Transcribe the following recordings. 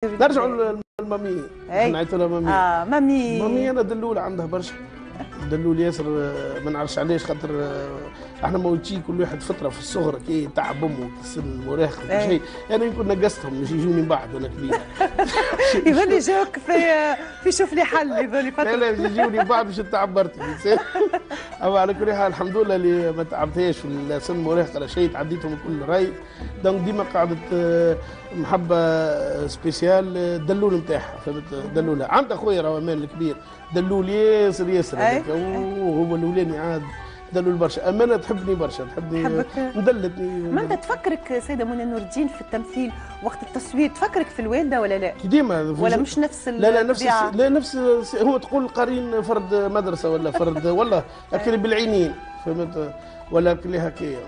نرجعوا للمامي. احنا نعيطوا لها مامي. مامي. مامي انا دلول عندها برشا. دلول ياسر، ما نعرفش علاش، خاطر احنا موتين كل واحد فتره في الصغر كي تعب امه كي سن المراهقه كل شيء. انا يمكن نقصتهم مش يجوني من بعد وانا كبير. يظل يجوك في شوف لي حل يظل فتره. لا يجوني من بعد باش تعبرتي. اما على كل حال الحمد لله اللي ما تعبتهاش في سن المراهقه ولا شيء، تعديتهم كل راي. دونك ديما قعدت محبه سبيسيال دلول نتاعها، فهمت؟ دلولها عندها خويا راهو امان الكبير دلول ياسر ياسر هذاك، هو الاولاني عاد دلول برشا. امانه تحبني برشا، تحبني مدلتني. ما انت تفكرك سيده منى نور الدين في التمثيل وقت التصوير تفكرك في الوالده ولا لا؟ ديما ولا مش نفس لا نفس هو تقول قارين فرد مدرسه ولا فرد والله اكل بالعينين، فهمت؟ ولا كلي هكايا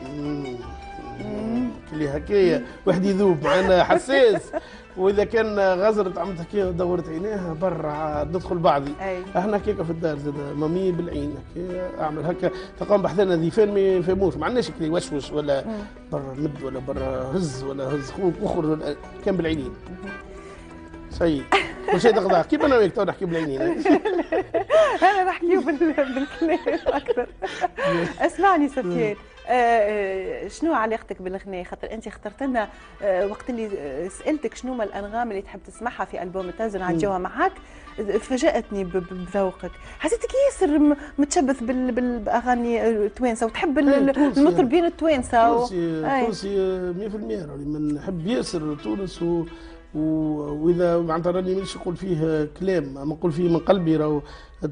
كلي هكايا واحد يذوب معنا حساس. واذا كان غزرت عملت هكايا دورت عينيها برا ندخل بعضي. احنا هكاك في الدار زاد مامي بالعين هكايا اعمل هكا تقوم بحثنا ذيفان ما يفهموش، ما عندناش كلي وشوش ولا برا مد ولا برا هز ولا هز خوك اخر، كان بالعينين. صحيح كل شيء دغدغ كيف انا وياك تو نحكي بالعينين. انا نحكيو بالكلام اكثر. اسمعني سفيان، شنو علاقتك بالغناء؟ خاطر انت اخترت لنا وقت اللي سالتك شنو ما الانغام اللي تحب تسمعها في البوم التازن عجوها معاك، فاجاتني بذوقك. حسيتك ياسر متشبث بالاغاني التوانسه وتحب المطربين التوانسه. تونسي 100%، راني نحب ياسر تونس واذا معناتها راني مانيش نقول فيه كلام، ما نقول فيه من قلبي. راهو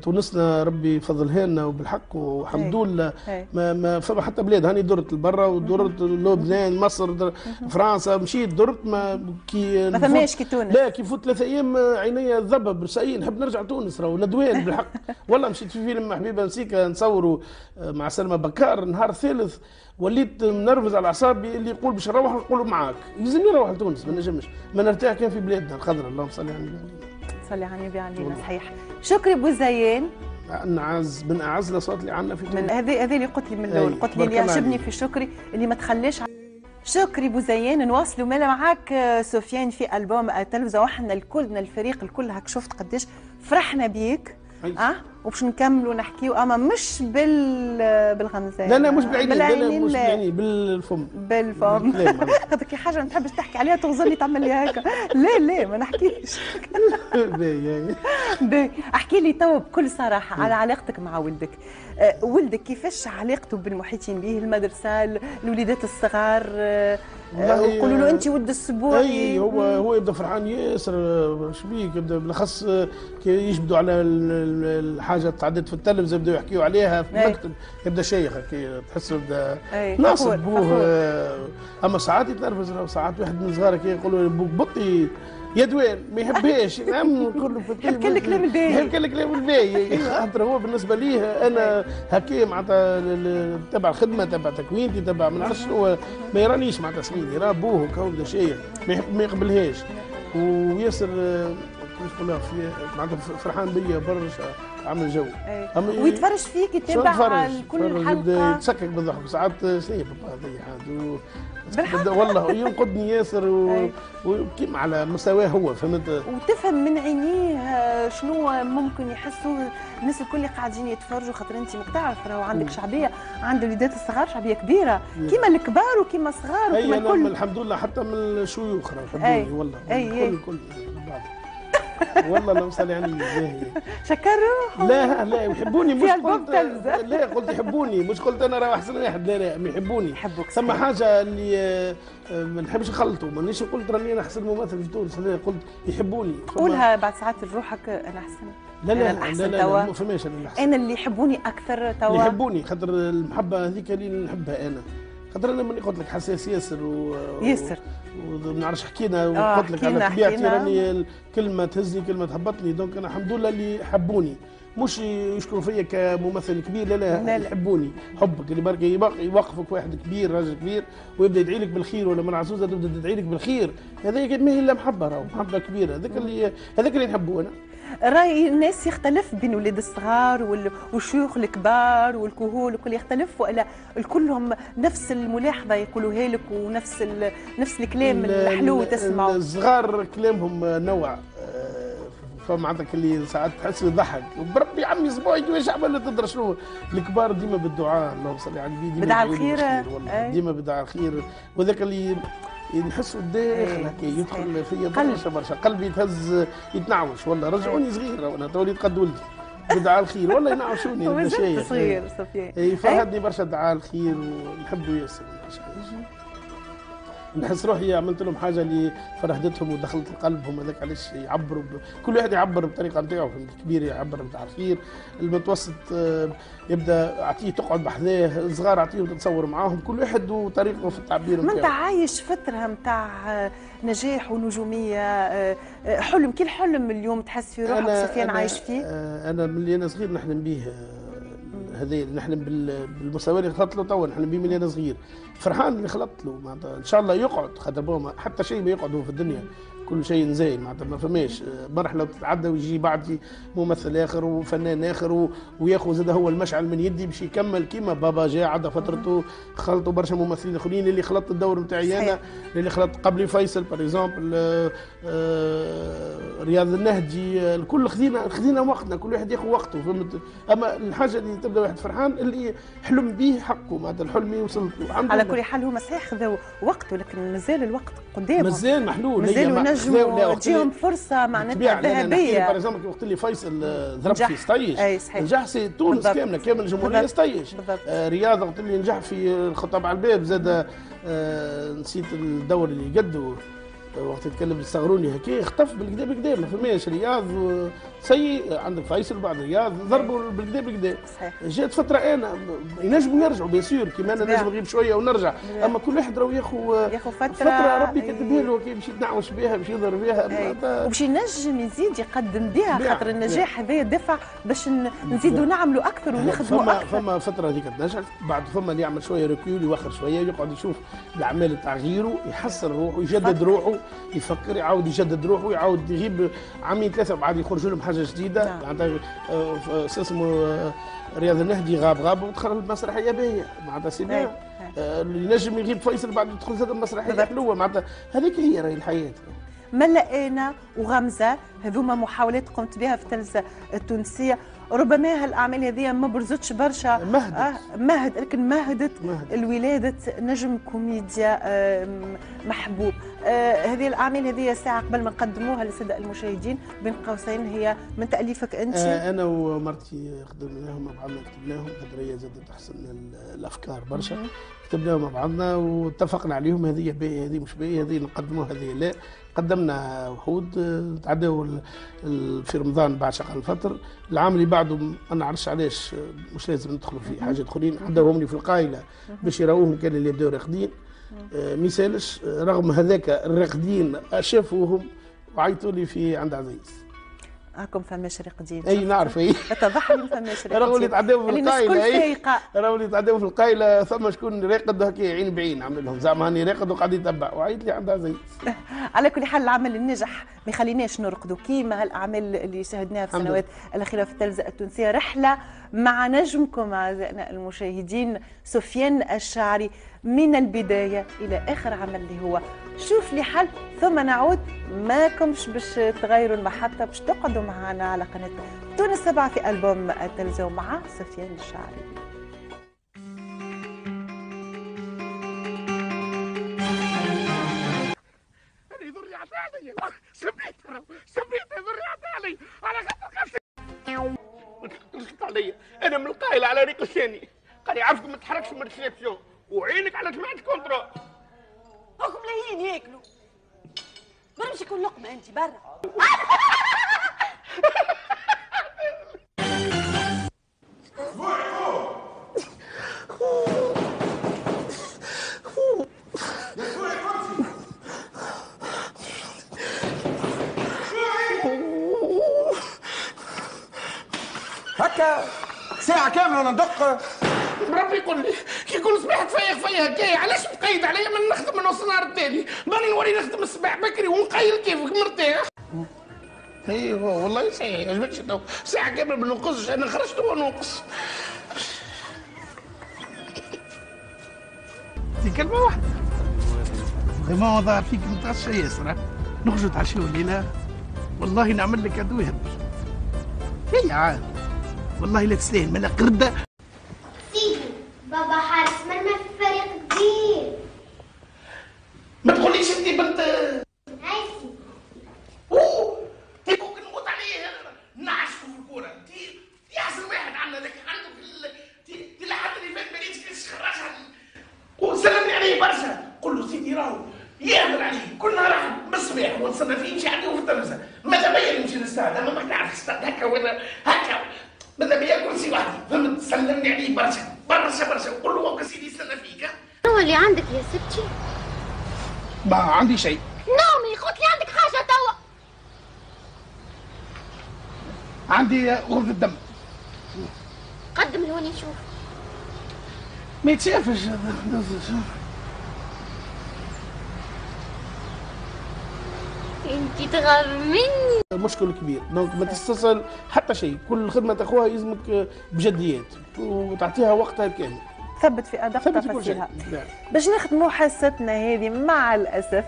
تونسنا ربي فضلها لنا وبالحق والحمد لله. ما فما حتى بلاد هاني درت لبرا ودرت لبنان مصر فرنسا، مشيت درت ما كي ما فماش كي تونس. لا كي فوت 3 ايام عينيا ذبب سي نحب نرجع تونس. راهو ندوان بالحق. والله مشيت في فيلم حبيبه نسيكا نصوروا مع سلمى بكار، نهار ثالث وليت منرفز على اعصابي، اللي يقول باش نروح نقول معاك يلزمني نروح لتونس، ما نجمش ما نرتاح كان في بلادنا الخضراء. اللهم صل على النبي. صلي على النبي علينا. صحيح. شكري بوزيان نعز من اعز الاصوات اللي عندنا في تونس. من هذه اللي قلت لي من الاول، قلت لي اللي يعجبني في شكري اللي ما تخليش. شكري بوزيان. نواصلوا مالا معاك سفيان في البوم التلفزه، واحنا الكلنا الفريق الكل هاك شفت قداش فرحنا بيك. وباش نكملوا نحكيو اما مش بالغمزه. لا مش بالعينين. لا مش بالعينين، بالفم. هذيك حاجه ما تحبش تحكي عليها تغزلني تعمل لي هكا. لا ما نحكيش. باهي احكي لي تو بكل صراحه على علاقتك مع ولدك. ولدك كيفاش علاقته بالمحيطين به، المدرسه، الوليدات الصغار؟ يقولوا له انت ولد السبوع. اي هو يبدا فرحان ياسر. شبيك يبدا بالاخص كي يجبدوا على الحاجه تعدت في التلفزه يبداو يحكيوا عليها في المكتب، يبدا شيخ كي تحس يبدا ناصب بوه. اما ساعات يتنرفز، ساعات واحد من صغاره كي يقولوا بوك بطي يا دوان ما يحبهاش. نعم كله يحب كل الكلام الباهي. يحب كل الكلام الباهي. خاطر هو بالنسبه ليه انا هكا معناتها تبع الخدمه تبع تكوينتي تبع ما نعرفش هو ما يرانيش معناتها سميني راه بوه هكا وبدا شيء ما يقبلهاش. وياسر كيف نقولها معناتها فرحان بيا برشا، عامل جو. ويتفرج فيك يتابع كل حلقه يتسكك بالضحك. ساعات شنو بابا هذه والله ينقدني ياسر وكيما على مستواه هو، فهمت؟ وتفهم من عينيه شنو ممكن يحسوا الناس الكل اللي قاعدين يتفرجوا، خاطر انت ماك تعرف راهو عندك شعبيه، عند الوليدات الصغار شعبيه كبيره كيما الكبار وكيما الصغار وكيما الكل. الحمد لله حتى من الشيوخ يحبوني والله. الكل والله اللهم صل على النبي. شكروه. لا يحبوني مش قلت لا قلت يحبوني مش قلت انا راه احسن واحد. لا يحبوني. ثم حاجه اللي ما نحبش نخلطوا، مانيش قلت راني انا احسن ممثل في تونس. لا قلت يحبوني. قولها بعد ساعات لروحك انا احسن. لا ما فماش انا الاحسن. انا اللي يحبوني اكثر توا. يحبوني خاطر المحبه هذيك اللي نحبها انا، خاطر انا ماني قلت لك حساس ياسر ياسر وما نعرفش حكينا وقلت لك على طبيعتي راني كلمه تهزني كلمه تهبطني. دونك انا الحمد لله اللي حبوني مش يشكروا فيا كممثل كبير، لا يحبوني حبك اللي برك يوقفك واحد كبير راجل كبير ويبدا يدعي لك بالخير، ولا مرة عزوزه تبدا تدعي لك بالخير، هذا ما هي الا محبه، راهو محبه كبيره، هذاك اللي نحبه انا. راي الناس يختلف بين ولاد الصغار والشيوخ الكبار والكهول الكل يختلف، ولا الكلهم نفس الملاحظه يقولوها لك نفس الكلام الحلو تسمعه؟ الصغار كلامهم نوع، فمعناتها اللي ساعات تحس يضحك بربي عمي اسبوعي كيفاش عمل تدرى شنو. الكبار ديما بالدعاء، اللهم صل على النبي، بدعاء الخير، ديما بدعاء الخير، وذاك اللي نحسه داخل هكا يدخل فيا برشا قلبي يتهز يتنعوش، والله رجعوني صغيره وانا توليت قد ولدي بدعاء الخير، والله ينعوشوني المشايخ صغير سفيان. يفهدني برشا دعاء الخير ونحبه ياسر. نحس روحي عملت لهم حاجه اللي فرحتهم ودخلت لقلبهم، هذاك علاش يعبروا كل واحد يعبر بالطريقه نتاعو، الكبير يعبر بتاع الخير، المتوسط يبدا اعطيه تقعد بحذاه، الصغار اعطيهم تتصور معاهم، كل واحد وطريقه في التعبير نتاعو. ما انت عايش فتره نتاع نجاح ونجوميه، حلم، كل حلم اليوم تحس في روحك سفيان عايش فيه؟ انا من اللي انا صغير نحلم به هذا، نحلم بالمستوى اللي خلطت له توا، نحلم به من انا صغير، فرحان اللي خلطت له معناتها ان شاء الله يقعد، خاطر حتى شيء ما يقعد هو في الدنيا، كل شيء نزين معناتها ما فماش مرحله تتعدى ويجي بعدي ممثل اخر وفنان اخر وياخذ زاد هو المشعل من يدي باش يكمل كيما بابا جاء عدى فترته، خلطوا برشا ممثلين اخرين، اللي خلطت الدور نتاعي انا، اللي خلطت قبلي فيصل باغ اكزومبل، رياض النهدي، الكل خذينا وقتنا، كل واحد ياخذ وقته، فهمت؟ اما الحاجه اللي تبدا واحد فرحان اللي حلم به حقه، معناتها الحلم وصلت له. على كل حال هما صحيح خذوا وقته، لكن مازال الوقت قدامهم، مازال محلول، مازال ينجموا تجيهم فرصه معناتها ذهبيه. باغ اكزومبل وقت اللي فيصل ضرب في ستيش، نجح سي تونس كامله الجمهوريه ستيش، رياض وقت اللي نجح في الخطاب على الباب، زاد نسيت الدور اللي قدو وقت يتكلم يستغروني هكا، اختف بالكدا ما فماش، رياض سيء، عندك فيصل بعد رياض ضربوا بالكدا. جات فتره انا ينجموا يرجعوا بيسير كيما انا نجم نغيب شويه ونرجع، اما كل واحد راهو ياخذ فتره ربي كاتبها له كي باش يتنعوش بها باش يضر بها، وباش ينجم يزيد يقدم بها، خاطر النجاح هذا دفع باش نزيدوا نعملوا اكثر ونخدموا اكثر. فما فتره هذيك تنجح، بعد فما اللي يعمل شويه ريكول يوخر شويه، يقعد يشوف الاعمال تاع غيره، يحسن روحه، يجدد روحه، يفكر يعاود يجدد روحه، يعاود يغيب عامين ثلاثه بعد يخرج لهم حاجه جديده. معناتها اسمه رياض النهدي غاب ودخل المسرحيه باهيه، معناتها سي بيان، اللي ينجم يغيب فيصل بعد يدخل زاد المسرحيه حلوه، معناتها هذيك هي راهي الحياه. ملأنا وغمزه هذوما محاولات قمت بها في التلفزه التونسيه، ربما هالاعمال هذه ما برزتش برشا، مهد لكن مهدت الولاده نجم كوميديا محبوب. هذه الاعمال هذه ساعه قبل ما نقدموها للساده المشاهدين، بين قوسين هي من تاليفك انت؟ انا ومرتي خدمناهم مع بعضنا، كتبناهم، خاطر هي زادت تحسن الافكار برشا، كتبناهم مع بعضنا واتفقنا عليهم، هذه باهيه هذه مش باهيه، هذه نقدموها هذه لا. قدمنا وحود تعداو في رمضان بعد شقة الفطر، العام اللي بعده ما نعرفش علاش مش لازم ندخلوا في حاجات اخرين، عداوهم لي في القايله باش يراوهم كان اللي يبداو راقدين، ما يسالش، رغم هذاك الراقدين شافوهم وعيطوا لي في عند عزيز. هاكم فماش راقدين؟ اي نعرف، اي اتضح لي فماش راقدين، راهو اللي تعداو في القايله، راهو اللي تعداو في القايله، ثم شكون راقد هكا عين بعين، عمل لهم زعما هاني راقد وقاعد يتبع، وعيط لي عند عزيز. على كل حال العمل النجح ما يخليناش نرقدوا كيما هالاعمال اللي شاهدناها في السنوات الاخيره في التلفزه التونسيه، رحله مع نجمكم اعزائنا المشاهدين سفيان الشاعري من البدايه الى اخر عمل اللي هو شوف لي حل، ثم نعود. ماكمش باش تغيروا المحطه، باش تقعدوا معنا على قناه تونس 7 في البوم التلفزيون مع سفيان الشاعري. يضر يعطاني سميت يضر يعطاني على خاطر علي انا من القايله على ريق لساني، قال يعرفك ما تحركش من الريسبسيون وعينك على جماعه الكونترول. هاكم لاهين ياكلوا، ما نمشي كل لقمه انت برا. هكا ساعة كاملة وانا ندق. ربي يقول لي كي يكون صباح تفيق هكايا علاش تقيد عليا من نخدم من نص النهار الثاني؟ باني نوري نخدم الصباح بكري ونقيل كيفك مرتاح. ايوه والله صحيح عجبتش ساعة كاملة ما ننقصش، انا خرجت وننقص. دي كلمة واحدة. ما ظهر فيك متعشى ياسر، نخرجوا نتعشاو الليلة والله نعمل لك كادو يهبل. هي عاد والله لا تستاهل مالا قردة. سيدي بابا حارس مرمى في فريق كبير. ما تقوليش انت بنت. هاي سيدي. اوه انت ممكن نموت عليه نعشفه في الكورة، انت احسن واحد عندنا ذاك عندك انت لحد اللي فات ما لقيتش خرجها وسلمني عليه برشا، قول له سيدي راهو يعمل عليه كل نهار بالصباح ونستنى فيه يمشي عندي في التلفزه، ماذا بيا نمشي للستاد، اما ما نعرف الستاد هكا ولا هكا، ماذا بيا كرسي وحدي، فهمت؟ سلمني عليه برشا برشا برشا، وقول له هو سيدي يستنى فيك. شنو اللي عندك يا ستي؟ ما عندي شيء. نومي قلت لي عندك حاجة توا. عندي غرفة دم. قدم لهوني نشوف. ما يتشافش. انتي تغار مني. مشكل كبير، دونك ما تستصل حتى شيء، كل خدمة تاخوها يلزمك بجديات وتعطيها وقتها الكامل. ثبت في ادق تفاصيلها. باش نخدموا حصتنا هذه مع الاسف،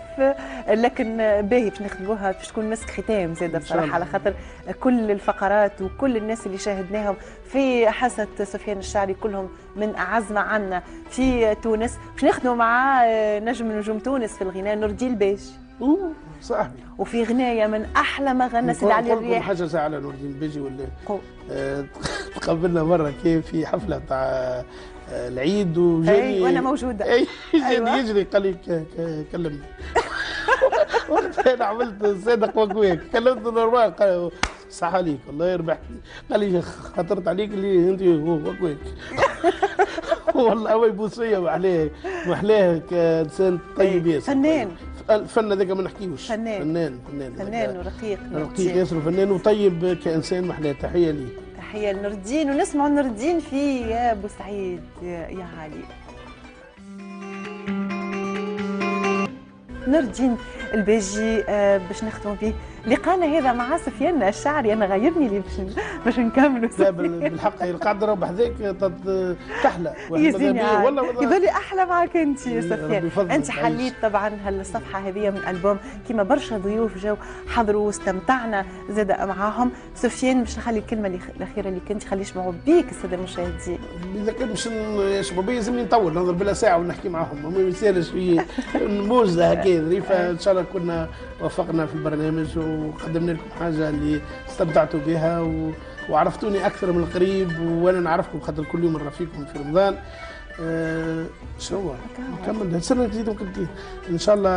لكن باهي باش نخدموها باش تكون مسك ختام زاده بصراحه، على خاطر كل الفقرات وكل الناس اللي شاهدناهم في حصه سفيان الشعري كلهم من اعز ما عنا في تونس. باش نخدموا مع نجم من نجوم تونس في الغناء نور الدين الباجي. صاحبي. وفي غنايه من احلى ما غنى سيدي علي الرياح. حاجه زي على نور الدين الباجي ولا تقابلنا مره كيف في حفله تاع العيد وجاني وانا موجوده. جاني يجري قال لي كلمني. انا عملت صادق وكويك، كلمت نورمال قال صح عليك الله يربحني، قال لي خطرت عليك اللي انت وكويك. والله هو يبوسيه محلاه كانسان طيب ياسر. فنان. الفن هذاك ما نحكيوش. فنان ورقيق. رقيق ياسر وفنان وطيب كانسان، محلاه تحيه ليه. تحيه لنور الدين، ونسمعوا نور الدين في يا بوسعيد يا علي. نور الدين الباجي باش نختموا به لقانا هذا مع سفيان الشعري. انا غايبني لي باش نكملوا. لا بالحق القاعده بحذاك تحلى. يزيني والله يظل احلى معك انت يا سفيان. انت حليت طبعا هالصفحه هذه من البوم كيما برشا ضيوف جاو حضروا واستمتعنا زاد معاهم. سفيان باش نخلي الكلمه الاخيره اللي كنت خلي يسمعوا بيك الساده المشاهدين. اذا كان باش يشبوا بي لازمني نطول نضرب بلا ساعه ونحكي معاهم، ما يسالش في موزه هكا ظريفه. ان شاء الله كنا وفقنا في البرنامج وقدمنا لكم حاجه اللي استمتعتوا بها وعرفتوني اكثر من قريب، وانا نعرفكم خاطر كل يوم نرافيكم في رمضان. شنو نكمل السنه الجديده ممكن ان شاء الله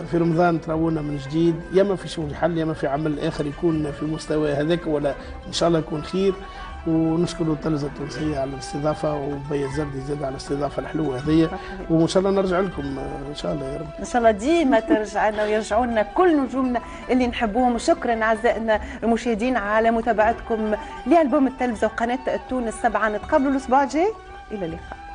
في رمضان تراونا من جديد، يا ما في شغل حل يا ما في عمل اخر يكون في المستوى هذاك، ولا ان شاء الله يكون خير. ونشكر التلفزه التونسيه على الاستضافه وبيا الزردي زاد على الاستضافه الحلوه هذه، وان شاء الله نرجع لكم ان شاء الله يا رب. ان شاء الله ديما ترجع لنا ويرجعوا لنا كل نجومنا اللي نحبوهم. وشكرا اعزائنا المشاهدين على متابعتكم لألبوم التلفزه وقناه تونس 7. نتقابلوا الاسبوع الجاي، الى اللقاء.